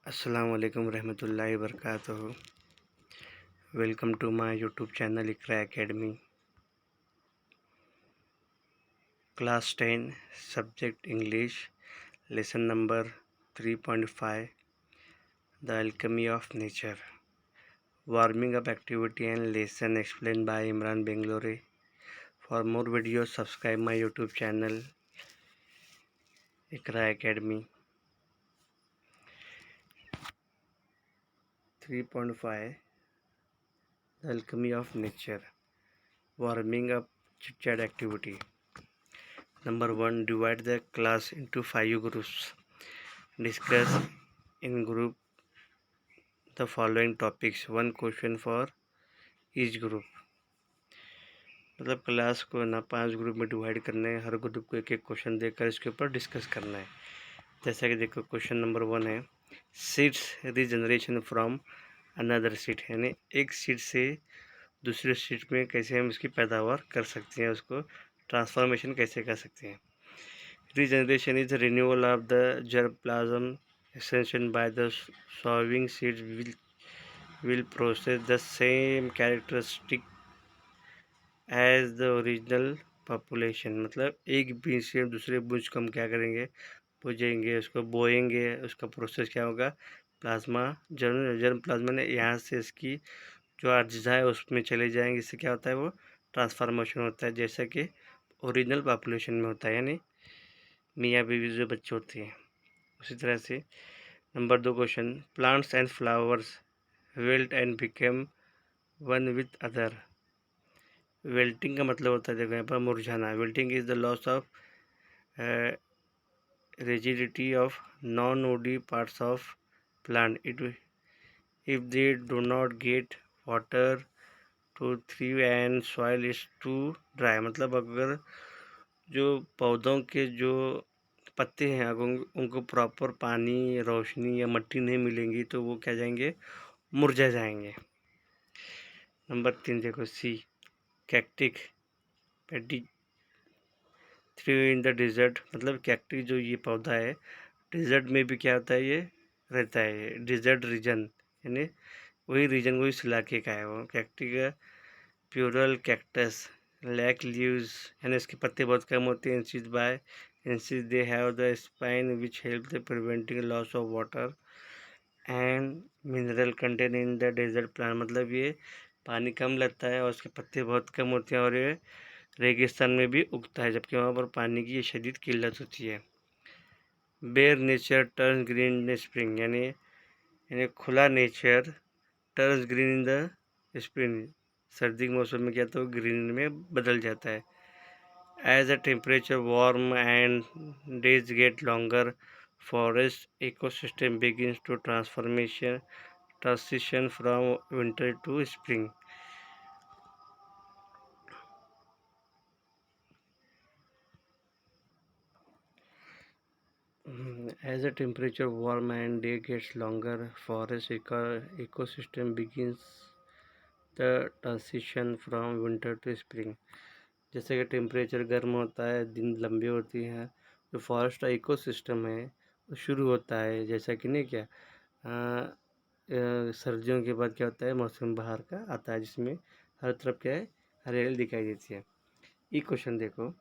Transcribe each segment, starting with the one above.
अस्सलाम वालेकुम रहमतुल्लाहि वबरकातुहू। Welcome to my YouTube channel Iqra academy. Class 10 subject English lesson number 3.5 the alchemy of nature warming up activity and lesson explain by Imran Bangalore. For more video subscribe my YouTube channel Iqra academy. 3.5 The Alchemy of Nature Warming Up Chit Chat Activity. Number 1. Divide the class into 5 groups. Discuss in group the following topics. One question for each group. मतलब class को ना 5 group में divide करना है। हर group को एक एक question देकर इसके ऊपर डिस्कस करना है। जैसा कि देखो क्वेश्चन नंबर 1 है seeds regeneration from another seed, यानी एक सीड से दूसरे सीड में कैसे हम इसकी पैदावार कर सकते हैं, उसको ट्रांसफॉर्मेशन कैसे कर सकते हैं। Regeneration is renewal of the germplasm extension by the sowing seeds will possess the same characteristic as the original population। मतलब एक बीज से दूसरे बीज को हम क्या करेंगे, बोएंगे, उसको बोएंगे, उसका प्रोसेस क्या होगा, प्लाज्मा जर्म प्लाज्मा ने यहाँ से इसकी जो अज्जा है उसमें चले जाएंगे। इससे क्या होता है, वो ट्रांसफॉर्मेशन होता है जैसा कि ओरिजिनल पॉपुलेशन में होता है, यानी मियाँ बीवी जो बच्चे होते हैं। उसी तरह से number 2 question plants and flowers wilt and became one with other. Wilting का मतलब होता है, देखो यहाँ पर मुरझाना। Wilting is the loss of rigidity of non-woody parts of plant if they do not get water to thrive and soil is too dry। मतलब अगर जो पौधों के जो पत्ते हैं अगर उनको प्रॉपर पानी, रोशनी या मिट्टी नहीं मिलेंगी तो वो क्या जाएंगे, मुरझा जाएंगे। नंबर 3 देखो सी कैक्टिक पेडी थ्री इन द डिजर्ट। मतलब कैक्टिक जो ये पौधा है डिजर्ट में भी क्या होता है, ये रहता है, डिजर्ट रीजन, यानी वही रीजन वही इस इलाके का है वो कैक्टिक। प्यूरल कैक्टस लैक लीव्स, यानी इसके पत्ते बहुत कम होते हैं। Incise by incise they have the spine which help the preventing loss of water and mineral content in the desert plant. मतलब ये पानी कम लगता है और उसके पत्ते बहुत कम होते हैं और ये रेगिस्तान में भी उगता है, जबकि वहाँ पर पानी की शदीद किल्लत होती है। Bare nature turns green in spring, यानी खुला nature turns green in the spring. सर्दी के मौसम में क्या तो ग्रीन में बदल जाता है। As the temperature warm and days get longer forest ecosystem begins to transition from winter to spring. As the temperature warm and day gets longer, forest ecosystem begins the transition from winter to spring। जैसे कि temperature गर्म होता है, दिन लंबी होती हैं, जो फॉरेस्ट का इकोसिस्टम है वो शुरू होता है। जैसा कि नहीं क्या सर्दियों के बाद क्या होता है, मौसम बाहर का आता है जिसमें हर तरफ क्या है, हरियाली दिखाई देती है। ये क्वेश्चन देखो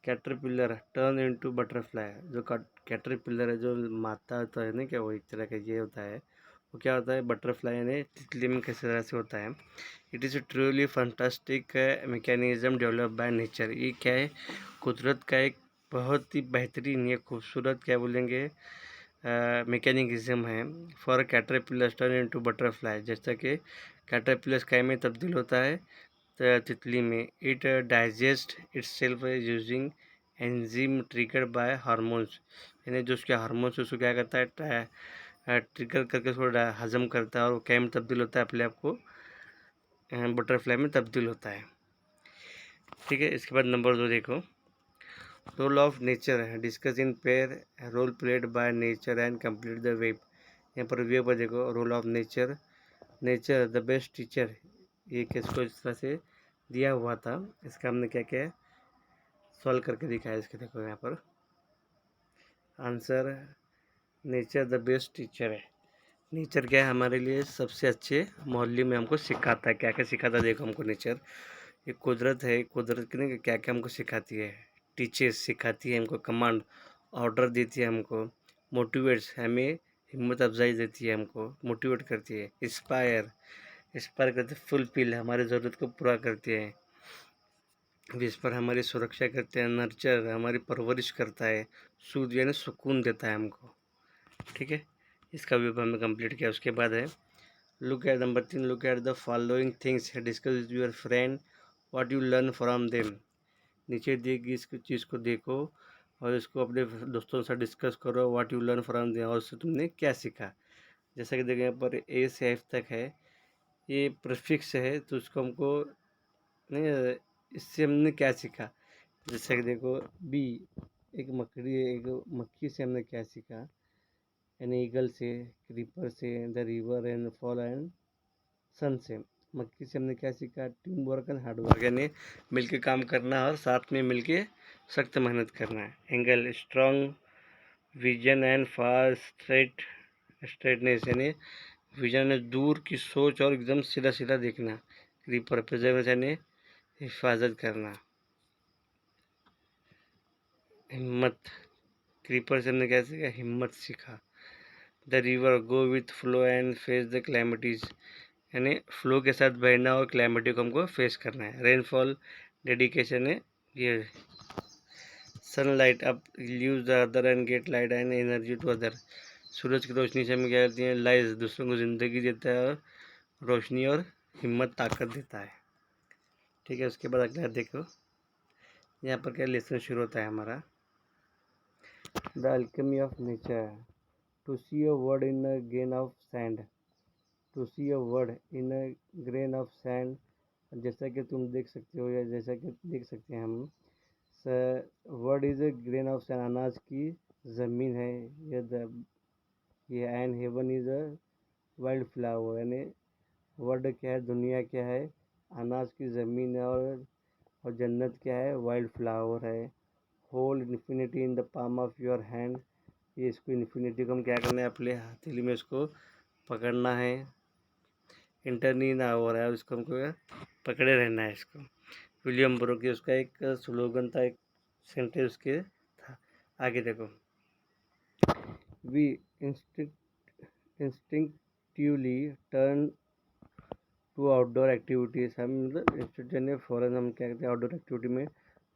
कैटरपिलर टर्न इनटू बटरफ्लाई। जो कैटरपिलर है, जो माता होता है ना क्या, वो एक तरह का ये होता है, वो क्या होता है, बटरफ्लाई यानी तितली में किस तरह से होता है। It is truly fantastic mechanism develop by nature. ये क्या है, कुदरत का एक बहुत ही बेहतरीन, ये खूबसूरत क्या बोलेंगे मैकेनिज्म है। For caterpillar turn into butterfly, जैसा कि कैटरपिलर स्काई में तब्दील होता है तितली में। It digest itself using enzyme triggered by hormones, यानी जो उसके हार्मोन्स उसको क्या करता है, ट्रिगर करके उसको हजम करता है और वो क्या में तब्दील होता है, अपने आप को बटरफ्लाई में तब्दील होता है। ठीक है, इसके बाद नंबर 2 देखो रोल ऑफ नेचर है, discuss in pair role played by nature and complete the web. यहाँ पर वेब पर देखो role of nature, nature the best teacher, ये किसको इस तरह से दिया हुआ था, इसका हमने क्या क्या सॉल्व करके दिखाया। इसके देखो यहाँ पर answer nature the best teacher है। नेचर क्या है हमारे लिए सबसे अच्छे मोहल्ले में हमको सिखाता है। क्या क्या सिखाता है देखो हमको नेचर। ये कुदरत है, कुदरत की ना क्या क्या हमको सिखाती है। टीचर्स सिखाती है हमको, कमांड ऑर्डर देती है हमको, मोटिवेट्स हमें हिम्मत अफजाई देती है, हमको मोटिवेट करती है। इंस्पायर इंस्पायर करते, फुलफिल हमारी ज़रूरत को पूरा करती है। विस्पर हमारी सुरक्षा करते हैं। नर्चर हमारी परवरिश करता है। सूद यानी सुकून देता है हमको। ठीक है, इसका भी हमने कंप्लीट किया। उसके बाद है look at number 3, look at the following things, discuss with your friend what you learn from them. नीचे दी गई इस चीज़ को देखो और इसको अपने दोस्तों से डिस्कस करो, what you learn from them, और उससे तुमने क्या सीखा। जैसा कि देखो यहाँ पर ए से एफ तक है, ये प्रीफिक्स है तो उसको हमको नहीं, इससे हमने क्या सीखा। जैसे कि देखो बी, एक मकड़ी है, एक मक्खी से हमने क्या सीखा। एन ईगल से, क्रीपर से, the river and fall and sun से। मक्खी से हमने क्या सीखा, team work and hard work, यानी मिलके काम करना और साथ में मिलके सख्त मेहनत करना है। Angle strong vision and far straightness, यानी विजन है दूर की सोच और एकदम सीधा सीधा देखना। क्रीपर प्रिजर्वेशन यानी हिफाजत करना। हिम्मत, क्रीपर से हमने क्या सीखा, हिम्मत सीखा। The river go with flow and face the calamities, यानी फ्लो के साथ बहना और क्लैमिटी को हमको फेस करना है। रेनफॉल डेडिकेशन है ये। Sunlight up use the other end get light and energy to other, सूरज की रोशनी से हमें क्या करती है, लाइट दूसरों को ज़िंदगी देता है और रोशनी और हिम्मत ताकत देता है। ठीक है, उसके बाद अगला देखो, यहाँ पर क्या लेसन शुरू होता है हमारा। The alchemy of nature, to see a world in a grain of sand, to see a world in a grain of sand. जैसा कि तुम देख सकते हो या जैसा कि देख सकते हैं हम, word is a grain of sand, अनाज की ज़मीन है ये and heaven is a wild flower, यानी वर्ड क्या है, दुनिया क्या है, अनाज की ज़मीन है, और जन्नत क्या है, वाइल्ड फ्लावर है। Hold infinity in the palm of your hand, ये इसको इन्फिनिटी को हम क्या करना है, अपने हथेली में इसको पकड़ना है। इंटरनी ना हो रहा है, उसको हमको पकड़े रहना है इसको। विलियम ब्रूक की उसका एक स्लोगन था, एक सेंटेंस उसके था। आगे देखो, we instinctively turn to outdoor activities, हम मतलब इंस्टेंट फ़ौरन हम क्या कहते हैं, आउटडोर एक्टिविटी में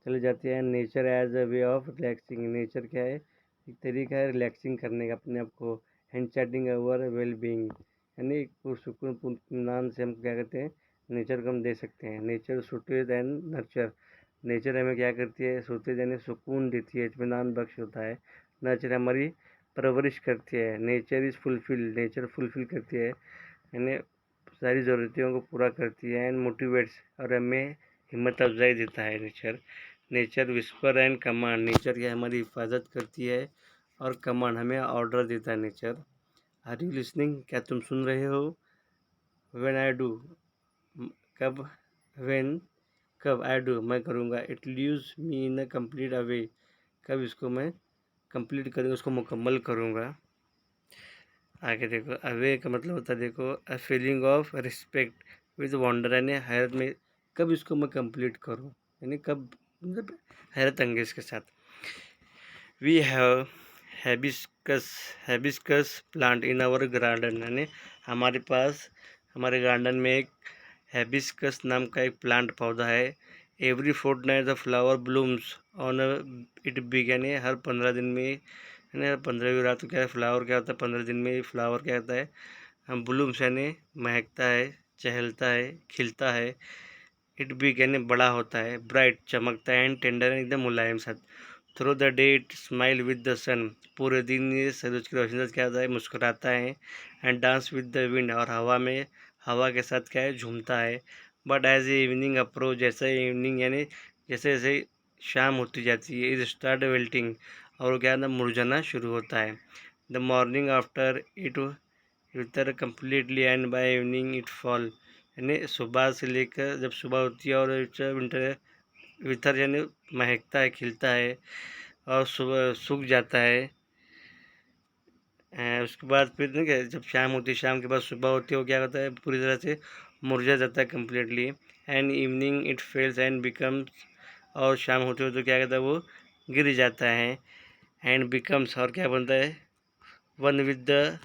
चले जाते हैं। Nature as a way of relaxing, nature क्या है, एक तरीका है रिलैक्सिंग करने का अपने आप को। हैंड चैटिंग अवर वेल बींग, यानी सुकून इत्मीनान से हम क्या कहते हैं, नेचर को हम दे सकते हैं। नेचर सूटेज एंड नर्चर, नेचर हमें क्या करती है, सूटेज यानी सुकून देती है, इत्मीनान बख्श होता है। नर्चर हमारी परवरिश करती है। Nature is fulfil, nature fulfil करती है, यानी सारी ज़रूरतों को पूरा करती है। एंड मोटिवेट्स, और हमें हिम्मत अफजाई देता है nature. Nature whisper and command, nature की हमारी हिफाजत करती है और कमांड हमें ऑर्डर देता है नेचर। आर यू लिसनिंग, क्या तुम सुन रहे हो। व्हेन आई डू, कब, व्हेन कब, आई डू मैं करूँगा, it leaves me in a complete away, कब इसको मैं कंप्लीट करूँगा, उसको मुकम्मल करूँगा। आगे देखो, अवे का मतलब होता है देखो, a feeling of respect with wonder, यानी हैरत में, कब इसको मैं कंप्लीट करूँ, यानी कब, मतलब हैरत अंगेज के साथ। We have hibiscus plant in our garden, यानी हमारे पास हमारे गार्डन में एक हैबिस्कस नाम का एक प्लांट पौधा है। Every fortnight the flower blooms on it big, यानी हर 15 दिन में, यानी हर 15वीं रात को क्या है, फ्लावर क्या होता है, 15 दिन में फ्लावर क्या होता है, हम ब्लूम्स यानी महकता है, चहलता है, खिलता है। इट बिग यानी बड़ा होता है, ब्राइट चमकता है, एंड टेंडर एकदम मुलायम सा। Through the day it smile with the sun, पूरे दिन ये सूरज की रोशनी से क्या होता है, मुस्कुराता है। And dance with the wind, और हवा में, हवा के साथ क्या है, झूमता है। But as a evening approach, जैसे इवनिंग यानी जैसे जैसे शाम होती जाती है, इज स्टार्ट वेल्टिंग, और क्या है, मुरझाना शुरू होता है। The morning after it wither completely and by evening it fall, यानी सुबह से लेकर जब सुबह होती है और विंटर वितर यानी महकता है, खिलता है और सुबह सूख जाता है। उसके बाद फिर ना क्या, जब शाम होती है, शाम के बाद सुबह होती है, वो क्या होता है, पूरी तरह से मुरझा जाता है completely. And evening it fails and becomes, और शाम होते हो तो क्या कहता है, वो गिर जाता है। एंड बिकम्स, और क्या बनता है, one with the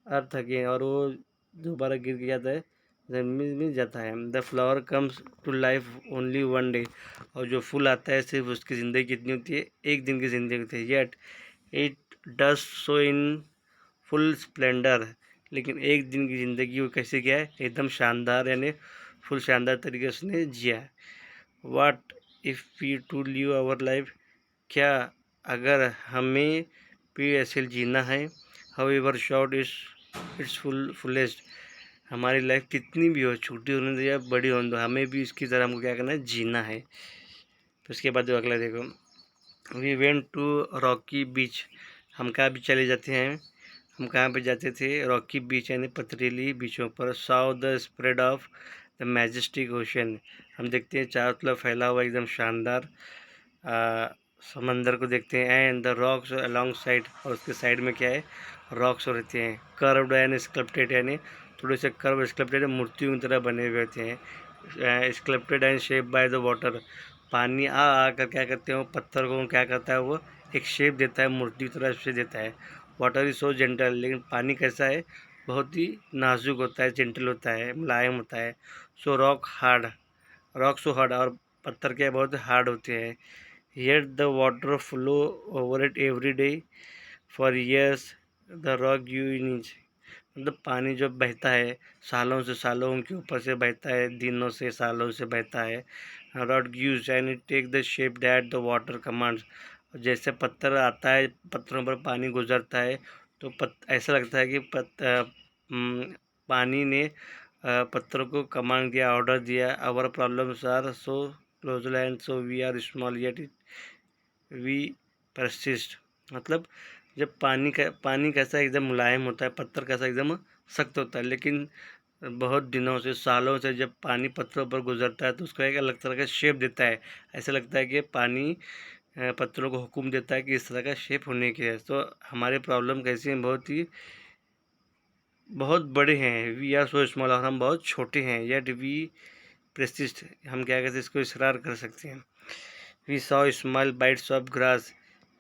earth again, और वो दोबारा गिर के जाता है, जमीन में जाता है। The flower comes to life only one day, और जो फूल आता है सिर्फ उसकी ज़िंदगी कितनी होती है, एक दिन की ज़िंदगी होती है। Yet it does so in full Splendor, लेकिन एक दिन की ज़िंदगी वो कैसे किया है, एकदम शानदार, यानी फुल शानदार तरीके से उसने जिया है। What if we to live our life, क्या अगर हमें भी ऐसे जीना है। However short it's fullest, हमारी लाइफ कितनी भी हो, छोटी होने दो या बड़ी होने दो, हमें भी इसकी तरह हमको क्या करना है, जीना है। तो उसके बाद जो अगला देखो, वी वेंट टू रॉकी बीच, हम कहाँ भी चले जाते हैं, हम कहाँ पे जाते थे, रॉकी बीच यानी पथरीली बीचों पर। साउ the spread of the majestic ocean, हम देखते हैं चारों तरफ फैला हुआ एकदम शानदार समंदर को देखते हैं। And the rocks along side, और उसके साइड में क्या है, रॉक्स रहते हैं। कर्व्ड एंड स्कल्प्टेड, यानी थोड़े से कर्व स्कल्प्टेड मूर्तियों की तरह बने हुए होते हैं। Sculpted and shape by the water, पानी आकर क्या करते हैं, वो पत्थर को क्या करता है, वो एक शेप देता है, मूर्ति की तरह से देता है। वाटर इज सो जेंटल, लेकिन पानी कैसा है, बहुत ही नाजुक होता है, जेंटल होता है, मुलायम होता है। सो रॉक सो हार्ड, और पत्थर क्या बहुत हार्ड होते हैं। Yet the water flow over it every day for years, the rock grew in each, मतलब पानी जो बहता है सालों से, सालों के ऊपर से बहता है, दिनों से, सालों से बहता है। Rock gives and it take the shape that the water commands, जैसे पत्थर आता है, पत्थरों पर पानी गुजरता है, तो ऐसा लगता है कि पानी ने पत्थरों को कमांड दिया, ऑर्डर दिया। Our problems are so colossal and so we are small yet we persist, मतलब जब पानी कैसा एकदम मुलायम होता है, पत्थर कैसा एकदम सख्त होता है, लेकिन बहुत दिनों से, सालों से जब पानी पत्थरों पर गुजरता है तो उसको एक अलग तरह का शेप देता है। ऐसा लगता है कि पानी पत्थरों को हुक्म देता है कि इस तरह का शेप होने की है। तो हमारे प्रॉब्लम कैसे हैं, बहुत बड़े हैं। वी आर सो स्मॉल, और हम बहुत छोटे हैं। येट वी प्रसिस्ट, हम क्या कहते हैं, इसको इसरार कर सकते हैं। We saw small bites of grass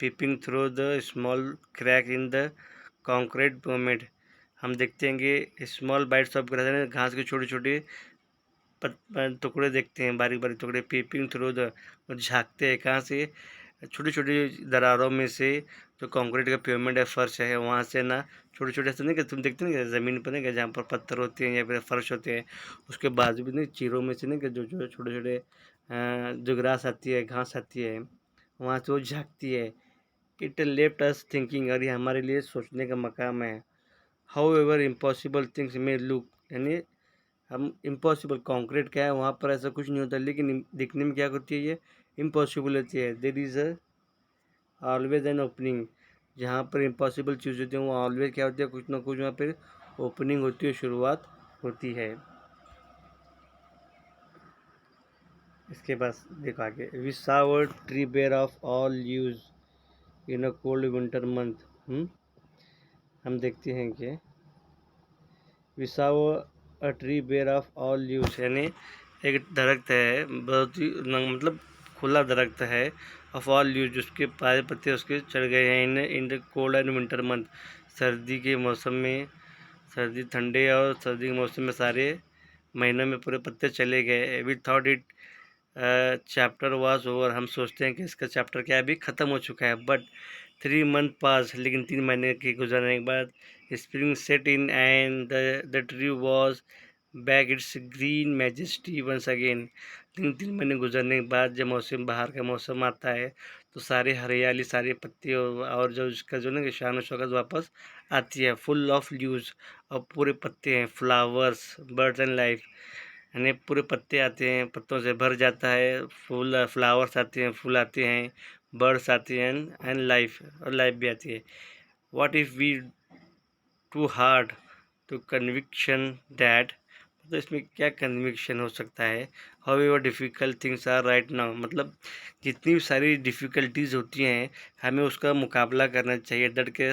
peeping through the small crack in the concrete pavement, हम देखते हैं कि स्मॉल बाइट्स ऑफ ग्रास, घास के छोटे छोटे टुकड़े देखते हैं, बारीक बारीक टुकड़े। पीपिंग थ्रू द, झाँकते हैं कहाँ से, छोटी छोटी दरारों में से, जो कंक्रीट का पेवमेंट है, फर्श है, वहाँ से ना छोटे छोटे ऐसे नहीं कि तुम देखते नहीं कि ज़मीन पर नहीं कि जहाँ पर पत्थर होते हैं या फिर फर्श होते हैं, उसके बाजू भी नहीं, चीरों में से नहीं कि जो जो छोटे छोटे जो ग्रास आती है, घास आती है, वहाँ से वो झाँकती है। इट लेफ्ट अस थिंकिंग, और ये हमारे लिए सोचने का मकाम है। हाउ एवर इम्पॉसिबल थिंग्स में लुक, यानी हम इम्पॉसिबल, कंक्रीट क्या है, वहाँ पर ऐसा कुछ नहीं होता, लेकिन दिखने में क्या होती है, ये इम्पॉसिबल होती है। There is always an opening, जहाँ पर इम्पॉसिबल चीज़ होती है वहाँ ऑलवेज क्या होती है, कुछ ना कुछ वहाँ पर ओपनिंग होती है, शुरुआत होती है। इसके बाद देखो आगे, we saw a tree bare of all use in a cold winter month, हम देखते हैं कि we saw a tree bare of all leaves, यानी एक दरख्त है, बहुत ही मतलब खुला दरख्त है, ऑफ ऑल लीव्स, जिसके सारे पत्ते उसके चढ़ गए हैं। In the cold and winter month, सर्दी के मौसम में, सर्दी ठंडे और सर्दी के मौसम में सारे महीनों में पूरे पत्ते चले गए। We thought it chapter was over, हम सोचते हैं कि इसका चैप्टर क्या है, अभी ख़त्म हो चुका है। बट 3 मंथ पास, लेकिन 3 महीने के गुजरने के बाद spring set in and the tree was back its green majesty once again, लेकिन 3 महीने गुजरने के बाद जब मौसम, बाहर का मौसम आता है, तो सारे हरियाली, सारे पत्ते और जो उसका जो ना शान शौकत वापस आती है, फुल ऑफ लीव्स, और पूरे पत्ते हैं, फ्लावर्स, बर्ड्स एंड लाइफ, यानी पूरे पत्ते आते हैं, पत्तों से भर जाता है, फूल, फ्लावर्स आते हैं, फूल आते हैं, बर्ड्स आते हैं, एंड लाइफ, और लाइफ भी आती है। What if we too hard to conviction that, तो इसमें क्या कन्विक्शन हो सकता है। However difficult things are right now, मतलब जितनी भी सारी डिफ़िकल्टीज़ होती हैं हमें उसका मुकाबला करना चाहिए, डट के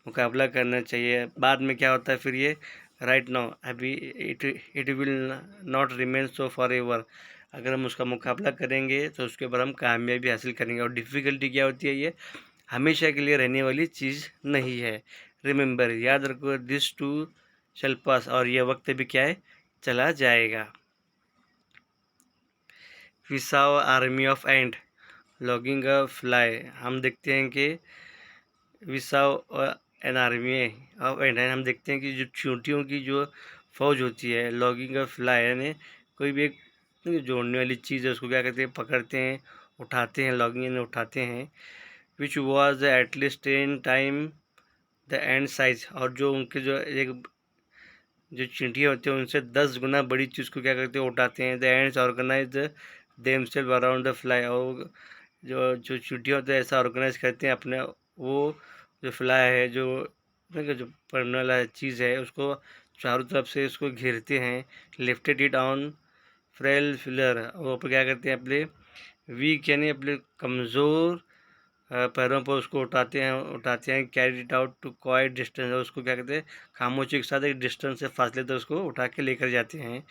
मुकाबला करना चाहिए। बाद में क्या होता है फिर ये राइट नाउ, अभी it will not remain so for ever. अगर हम उसका मुकाबला करेंगे तो उसके ऊपर हम कामयाबी हासिल करेंगे। और डिफ़िकल्टी क्या होती है, ये हमेशा के लिए रहने वाली चीज़ नहीं है। रिमेंबर, याद रखो, दिस टू शैल पास, और यह वक्त भी क्या है, चला जाएगा। We saw army of ant logging a fly, हम देखते हैं कि we saw an army of ant, हम देखते हैं कि जो चींटियों की जो फौज होती है, लॉगिंग अ फ्लाई यानी कोई भी एक जोड़ने वाली चीज़ है उसको क्या करते हैं, पकड़ते हैं, उठाते हैं, लॉगिंग यानी उठाते हैं। Which was at least 10 time the end size, और जो उनके जो चींटियाँ होती हैं उनसे 10 गुना बड़ी चीज़ को क्या करते हैं, उठाते हैं। The ants organise themself around the fly, और जो चींटियाँ होती हैं ऐसा ऑर्गेनाइज करते हैं अपने, वो जो फ्लाई है, जो पड़ने वाला चीज़ है उसको चारों तरफ से उसको घेरते हैं। Lifted it on frail filler, वो क्या करते हैं, अपने वीक यानी अपने कमज़ोर पैरों पर उसको उठाते हैं। Carry it out to quite distance, उसको क्या कहते हैं, खामोशी के साथ एक डिस्टेंस से फासले तक उसको उठा के लेकर जाते हैं।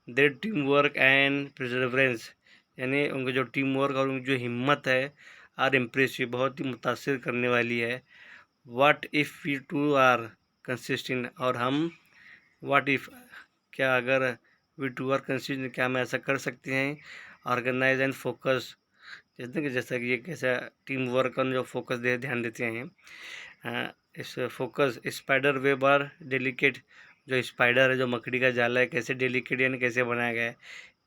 देयर टीम वर्क एंड प्रिजर्वेंस, यानी उनका जो टीम वर्क और उनकी जो हिम्मत है, आर इम्प्रेसिव, बहुत ही मुतासिर करने वाली है। What if we too are consistent, और हम व्हाट इफ़, क्या अगर वी टू आर कंसिस्टेंट, क्या हम ऐसा कर सकते हैं, ऑर्गेनाइज एंड फोकस, जैसा कि ये कैसा टीम वर्क और जो फोकस ध्यान देते हैं। इस फोकस स्पाइडर वेब और डेलिकेट, जो स्पाइडर है, जो मकड़ी का जाला है, कैसे डेलिकेट यानी कैसे बनाया गया है।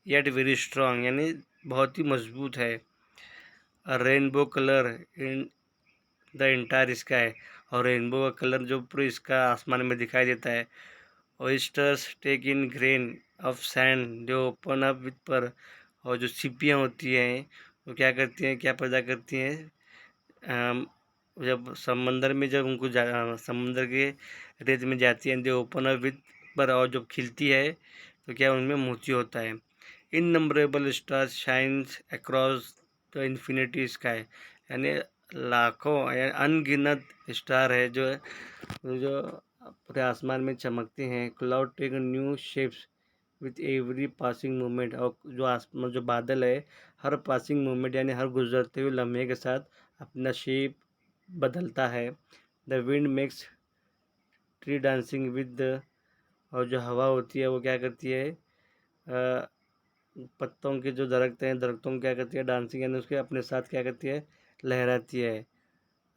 येट वेरी स्ट्रॉन्ग यानी बहुत ही मजबूत है। Rainbow colour in the entire sky, और रेनबो का कलर जो पूरे इसका आसमान में दिखाई देता है। Oysters take in grain of sand, जो ओपन अप विथ पर, और जो सीपियाँ होती हैं वो क्या करती हैं, क्या पैदा करती हैं, जब समंदर में जब उनको समंदर के रेत में जाती है, दे ओपन अप विथ पर, और जब खिलती है तो क्या उनमें मोती होता है। Innumerable stars shines across the infinity sky, यानी लाखों या अनगिनत स्टार है जो पूरे आसमान में चमकते हैं। Cloud take new shapes with every passing moment, और जो आसमान जो बादल है हर पासिंग मोमेंट यानी हर गुजरते हुए लम्हे के साथ अपना शेप बदलता है। The wind makes tree dancing with the, और जो हवा होती है वो क्या करती है, पत्तों के जो दरख्त हैं, दरख्तों को क्या करती है, डांसिंग यानी उसके अपने साथ क्या करती है, लहराती है।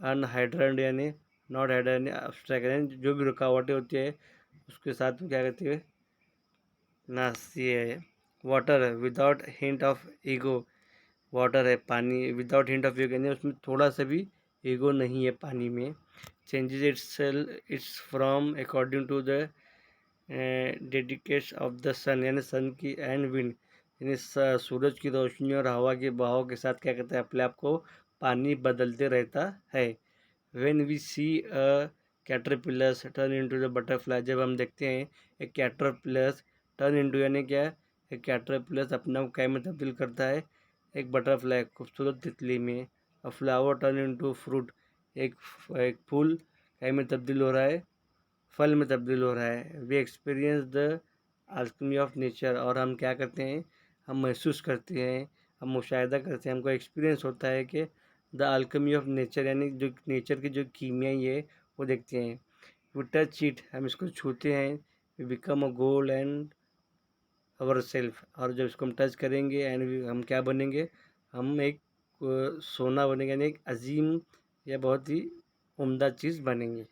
अनहाइड्रेंड यानी नॉट हाइड्रेंड यानी अब्स्ट्रैक्ट, यानी जो भी रुकावटें होती है उसके साथ वो क्या करती है, नाचती है। Water without hint of ego, water है पानी, विदाउट हिंट ऑफ ईगो यानी उसमें थोड़ा सा भी ईगो नहीं है पानी में। Changes its from according to the dedicates of the sun, यानी सन की एंड विंड, यानी सूरज की रोशनी और हवा के बहाव के साथ क्या करता है, अपने आप को पानी बदलते रहता है। When we see a caterpillars turn into the butterfly, जब हम देखते हैं एक कैटरपिलर्स टर्न इनटू यानी क्या, एक कैटरपिलर्स अपना को क्या में तब्दील करता है, एक बटरफ्लाई खूबसूरत तितली में। अ फ्लावर टर्न इनटू फ्रूट, एक एक फूल क्या में तब्दील हो रहा है, फल में तब्दील हो रहा है। We experience the alchemy of nature, और हम क्या करते हैं, हम महसूस करते हैं, हम मुशाहिदा करते हैं, हमको एक्सपीरियंस होता है कि द अल्केमी ऑफ नेचर यानी जो नेचर की जो कीमियाई है वो देखते हैं। वी टच इट, हम इसको छूते हैं। We become a gold and our self, और जब इसको हम टच करेंगे एंड हम क्या बनेंगे, हम एक सोना बनेंगे, यानी एक अजीम या बहुत ही उम्दा चीज़ बनेंगे।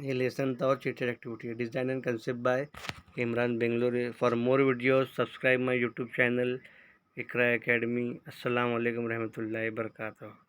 ये लेसन था और चीटर activity, design and concept by Imran Bangalore. For more videos subscribe my YouTube channel Iqra Academy. अस्सलाम वालेकुम रहमतुल्लाहि वबरकातुहू।